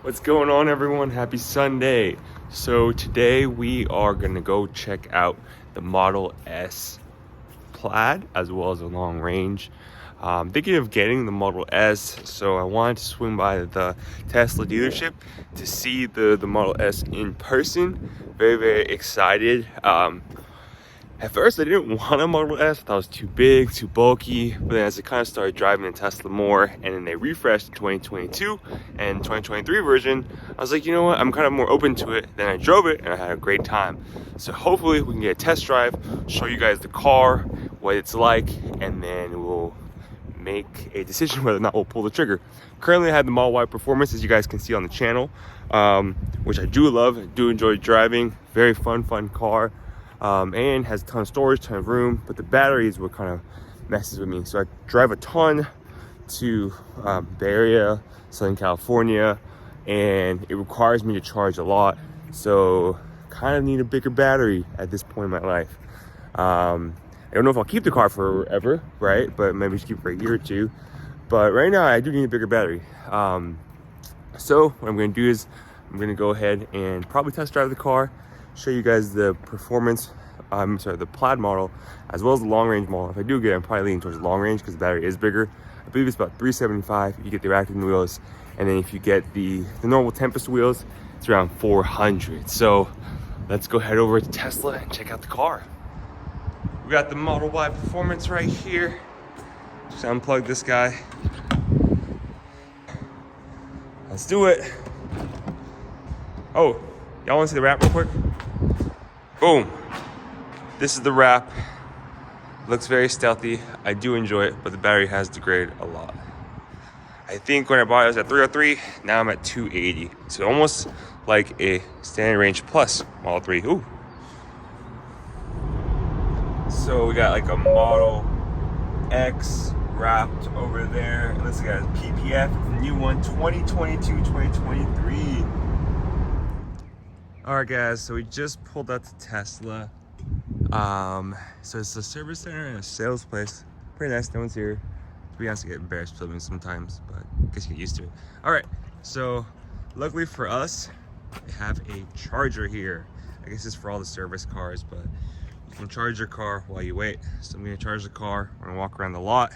What's going on, everyone? Happy Sunday. So today we are gonna go check out the Model S Plaid as well as a long range. Thinking of getting the Model S, so I wanted to swing by the Tesla dealership to see the Model S in person. Very excited. At first I didn't want a Model S. I thought it was too big, too bulky, but then as I kind of started driving the Tesla more, and then they refreshed in 2022 and 2023 version, I was like, you know what, I'm kind of more open to it. Then I drove it and I had a great time. So hopefully we can get a test drive, show you guys the car, what it's like, and then we'll make a decision whether or not we'll pull the trigger. Currently I have the Model Y Performance, as you guys can see on the channel, which I do love. I do enjoy driving. Very fun car. And has a ton of storage, ton of room, but the battery is what kind of messes with me. So I drive a ton to Bay Area, Southern California, and it requires me to charge a lot. So kind of need a bigger battery at this point in my life. I don't know if I'll keep the car forever, right? But maybe just keep it for a year or two. But right now I do need a bigger battery. So what I'm gonna do is I'm gonna go ahead and probably test drive the car, show you guys the performance, the Plaid model, as well as the long range model. If I do get it, I'm probably leaning towards long range because the battery is bigger. I believe it's about 375 if you get the Active wheels, and then if you get the normal Tempest wheels, it's around 400. So let's go head over to Tesla and check out the car. We got the Model Y Performance right here. Just unplug this guy. Let's do it. Oh, y'all want to see the wrap real quick? Boom. This is the wrap. Looks very stealthy. I do enjoy it, but the battery has degraded a lot. I think when I bought it, I was at 303. Now I'm at 280. So almost like a standard range plus Model 3. Ooh. So we got like a Model X wrapped over there. And this guy is PPF. It's a new one, 2022, 2023. All right, guys, so we just pulled out to Tesla. So it's a service center and a sales place. Pretty nice, no one's here. To be honest, I get embarrassed filming sometimes, but I guess you get used to it. All right, so luckily for us, they have a charger here. I guess it's for all the service cars, but you can charge your car while you wait. So I'm gonna charge the car, we're gonna walk around the lot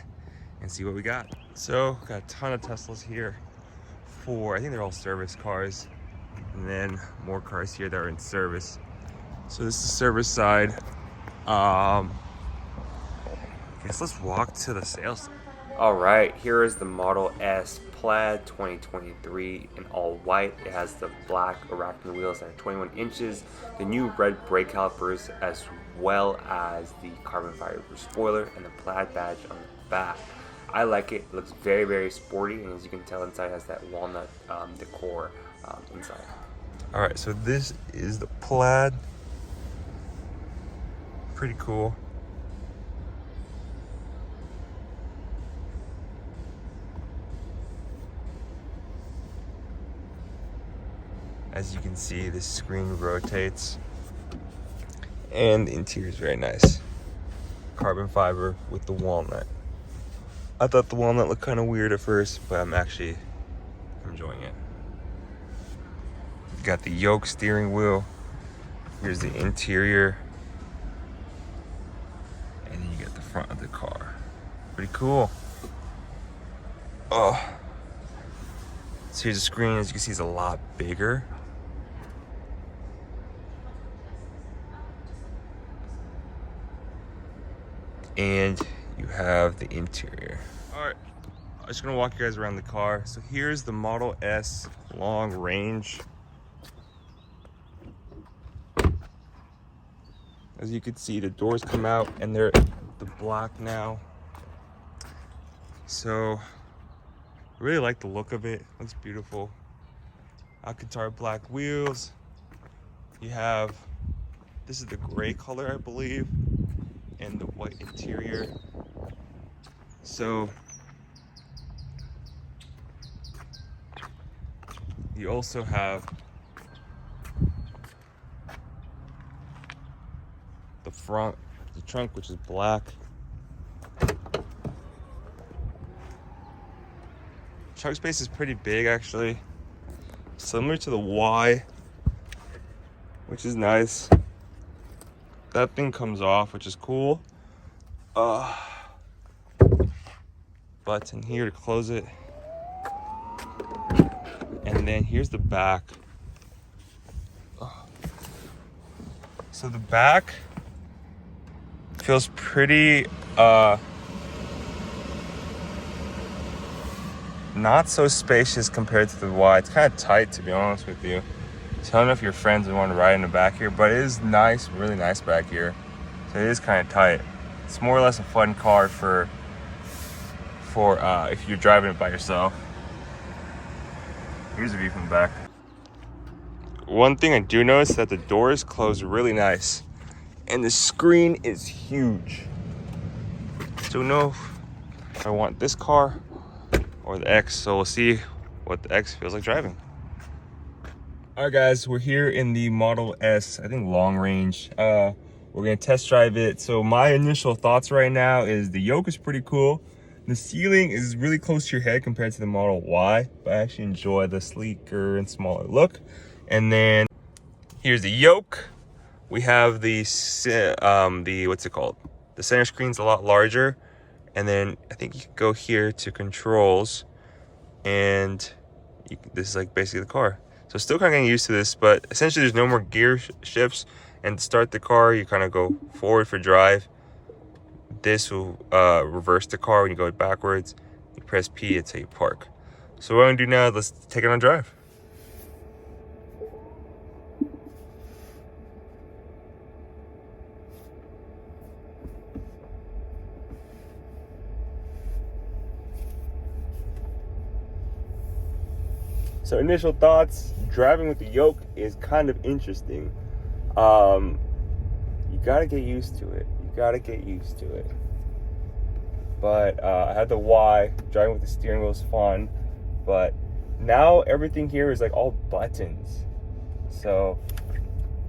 and see what we got. So, got a ton of Teslas here I think they're all service cars. And then more cars here that are in service. So this is the service side. I guess let's walk to the sales. All right, here is the Model S Plaid 2023 in all white. It has the black arachne wheels that are 21 inches, the new red brake calipers, as well as the carbon fiber spoiler and the Plaid badge on the back. I like it. It looks very sporty, and as you can tell, inside has that walnut decor inside. All right, so this is the Plaid. Pretty cool. As you can see, this screen rotates, and the interior is very nice. Carbon fiber with the walnut. I thought the walnut looked kind of weird at first, but I'm actually enjoying it. Got the yoke steering wheel. Here's the interior. And then you get the front of the car. Pretty cool. Oh. So here's the screen. As you can see, it's a lot bigger. And you have the interior. All right, I'm just gonna walk you guys around the car. So here's the Model S long range. As you can see, the doors come out and they're the black now. So I really like the look of it. Looks beautiful. Alcantara black wheels. You have, this is the gray color, I believe, and the white interior. So you also have the front, the trunk, which is black. Trunk space is pretty big, actually. similar to the Y, which is nice. That thing comes off, which is cool. Button here to close it. And then here's the back. So the back feels pretty not so spacious compared to the Y. It's kind of tight, to be honest with you. So I don't know if your friends would want to ride in the back here, but it is nice, really nice back here. So it is kind of tight. It's more or less a fun car for if you're driving it by yourself. Here's a view from the back. One thing I do notice is that the doors close really nice, and the screen is huge. Don't know if I want this car or the X, so we'll see what the X feels like driving. All right, guys, we're here in the Model S, I think long range. We're gonna test drive it. So my initial thoughts right now is the yoke is pretty cool. The ceiling is really close to your head compared to the Model Y, but I actually enjoy the sleeker and smaller look. And then here's the yoke. We have the what's it called? The center screen's a lot larger. And then I think you can go here to controls, and this is like basically the car. So still kind of getting used to this, but essentially there's no more gear shifts. And to start the car, you kind of go forward for drive. This will reverse the car when you go backwards. You press P, it's how you park. So what I'm gonna do now, let's take it on a drive. So initial thoughts, driving with the yoke is kind of interesting. You gotta get used to it. But I had the Y, driving with the steering wheel is fun. But now everything here is like all buttons. So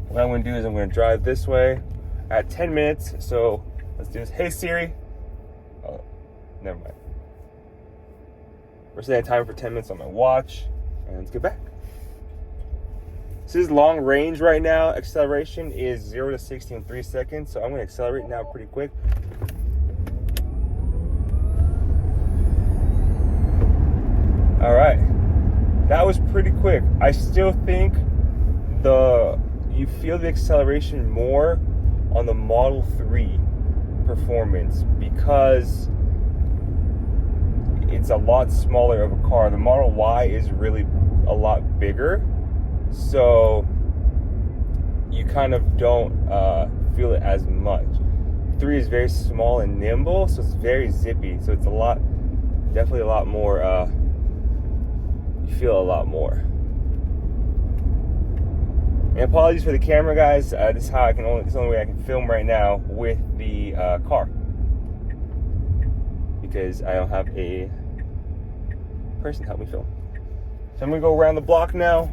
what I'm gonna do is I'm gonna drive this way at 10 minutes. So let's do this. Hey Siri. Oh, never mind. We're setting a timer for 10 minutes on my watch. And let's get back. This is long range right now. Acceleration is 0 to 60 in 3 seconds. So I'm going to accelerate now pretty quick. All right. That was pretty quick. I still think you feel the acceleration more on the Model 3 performance because it's a lot smaller of a car. The Model Y is really a lot bigger, so you kind of don't feel it as much. 3 is very small and nimble, so it's very zippy. So it's definitely a lot more. You feel a lot more. And apologies for the camera, guys. This is how this is the only way I can film right now with the car, because I don't have a person to help me film. So I'm gonna go around the block now,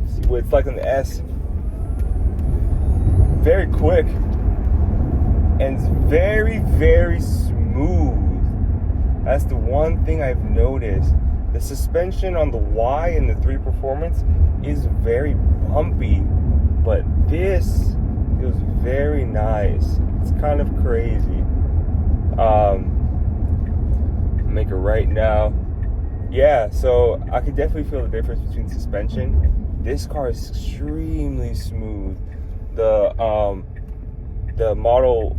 see what it's like on the S. Very quick, and it's very, very smooth. That's the one thing I've noticed. The suspension on the Y and the 3 Performance is very bumpy, but this feels very nice. It's kind of crazy. Make it right now. Yeah, so I could definitely feel the difference between suspension. This car is extremely smooth. The Model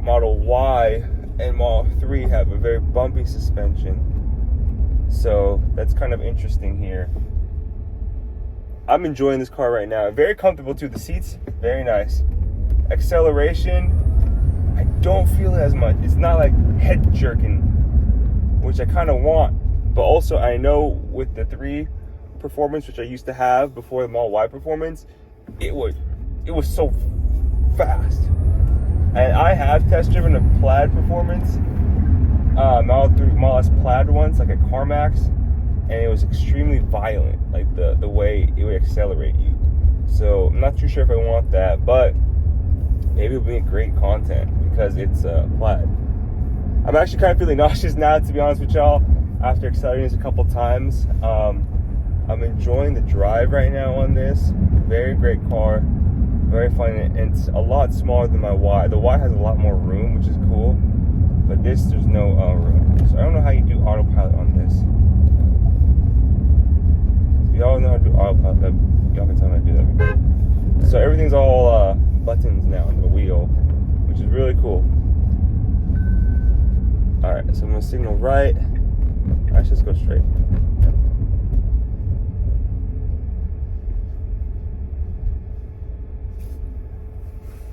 Y and Model 3 have a very bumpy suspension. So that's kind of interesting here. I'm enjoying this car right now. Very comfortable too. The seats, very nice. Acceleration, I don't feel it as much. It's not like head jerking, which I kind of want. But also I know with the 3 Performance, which I used to have before the Model Y Performance, it was so fast. And I have test driven a PLAID Performance, Model S PLAID once, like a CarMax, and it was extremely violent, like the way it would accelerate you. So I'm not too sure if I want that, but maybe it'll be great content because it's PLAID. I'm actually kind of feeling nauseous now, to be honest with y'all, after accelerating this a couple times. I'm enjoying the drive right now on this. Very great car, very fun, and it's a lot smaller than my Y. The Y has a lot more room, which is cool, but this, there's no room. So I don't know how you do autopilot on this. If y'all know how to do autopilot, y'all can tell me how to do that. That'd be great. So everything's all buttons now on the wheel, which is really cool. Alright, so I'm gonna signal right. Alright, just go straight.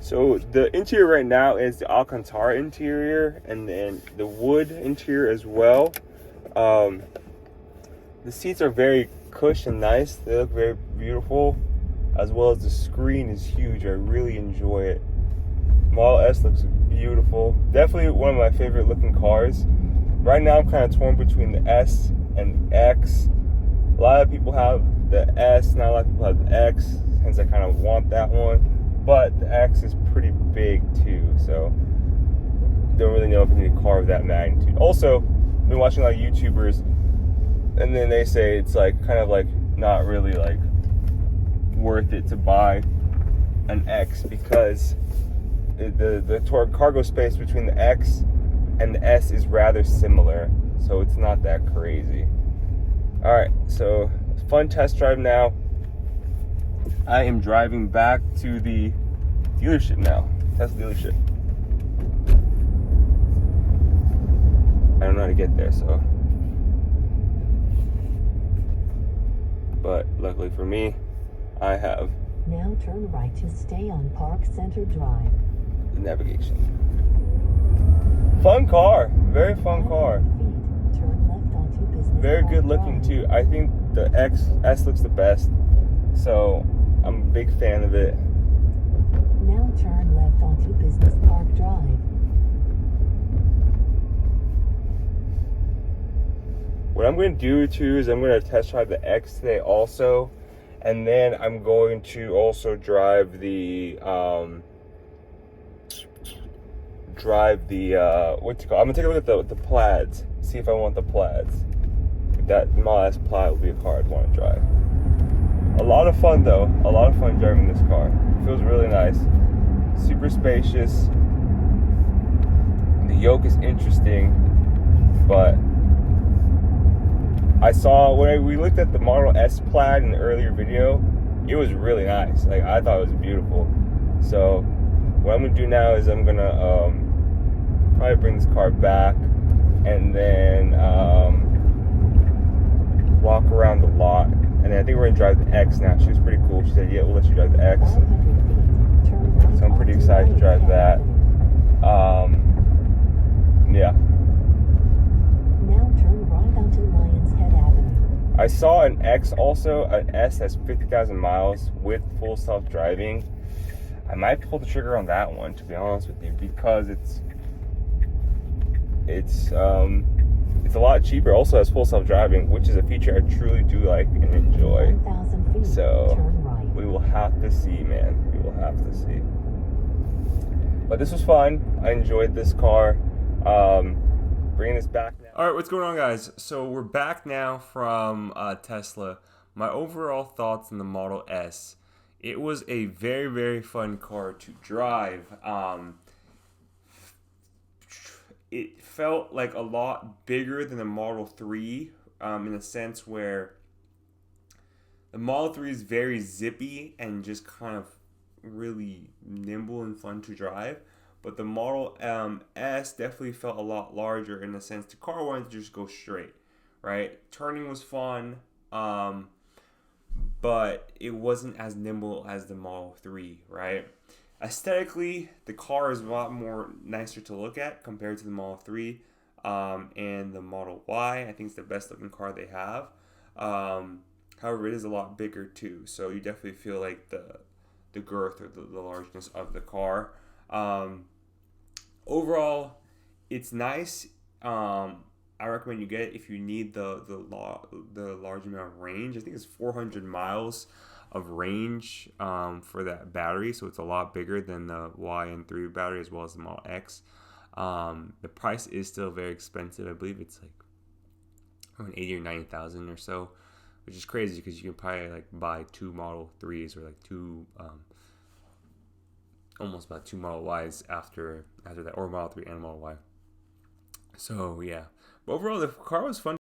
So the interior right now is the Alcantara interior, and then the wood interior as well. The seats are very cush and nice. They look very beautiful, as well as the screen is huge. I really enjoy it. Model S looks beautiful. Definitely one of my favorite looking cars. Right now I'm kind of torn between the S and the X. A lot of people have the S, not a lot of people have the X, hence I kind of want that one. But the X is pretty big too, so don't really know if I need a car of that magnitude. Also, I've been watching a lot of YouTubers, and then they say it's like kind of like not really like worth it to buy an X because the cargo space between the X and the S is rather similar, so it's not that crazy. All right, so fun test drive now. I am driving back to the dealership now, Tesla dealership. I don't know how to get there, so. But luckily for me, I have. Now turn right to stay on Park Center Drive. The navigation. Fun car, very fun car. Turn left onto Business Very Park good looking Drive. too. I think the S looks the best, so I'm a big fan of it. Now turn left onto Business Park Drive. What I'm going to do too is I'm going to test drive the X today also, and then I'm going to also drive the what's it called? I'm gonna take a look at the plaids, see if I want the plaids. That Model S Plaid would be a car I'd want to drive. A lot of fun though, a lot of fun driving this car. It feels really nice, super spacious. The yoke is interesting, but I saw when we looked at the Model S Plaid in the earlier video, it was really nice. Like I thought it was beautiful. So what I'm gonna do now is I'm gonna probably bring this car back and then walk around the lot. And then I think we're gonna drive the X now. She was pretty cool. She said, "Yeah, we'll let you drive the X." 500 feet. Turn right So I'm pretty onto excited to drive that. Yeah. Now turn right onto Lions Head Avenue. I saw an X also, an S that's 50,000 miles with full self-driving. I might pull the trigger on that one, to be honest with you, because it's a lot cheaper. Also has full self-driving, which is a feature I truly do like and enjoy. 1,000 feet. So Turn right. we will have to see, man. We will have to see. But this was fun. I enjoyed this car. Bringing this back now. All right, what's going on, guys? So we're back now from Tesla. My overall thoughts on the Model S. It was a very, very fun car to drive. It felt like a lot bigger than the Model 3 in a sense where the Model 3 is very zippy and just kind of really nimble and fun to drive. But the Model S definitely felt a lot larger in the sense the car wanted to just go straight, right? Turning was fun, but it wasn't as nimble as the Model 3, right? Aesthetically, the car is a lot more nicer to look at compared to the Model 3 and the Model Y. I think it's the best looking car they have. However, it is a lot bigger too, so you definitely feel like the girth or the largeness of the car. Overall, it's nice. I recommend you get it if you need the large amount of range. I think it's 400 miles of range for that battery, so it's a lot bigger than the Y and 3 battery as well as the Model X. The price is still very expensive. I believe it's like around 80 or 90,000 or so. which is crazy because you can probably like buy 2 Model 3s or like two almost about 2 Model Ys after that, or Model 3 and Model Y. So yeah, but overall the car was fun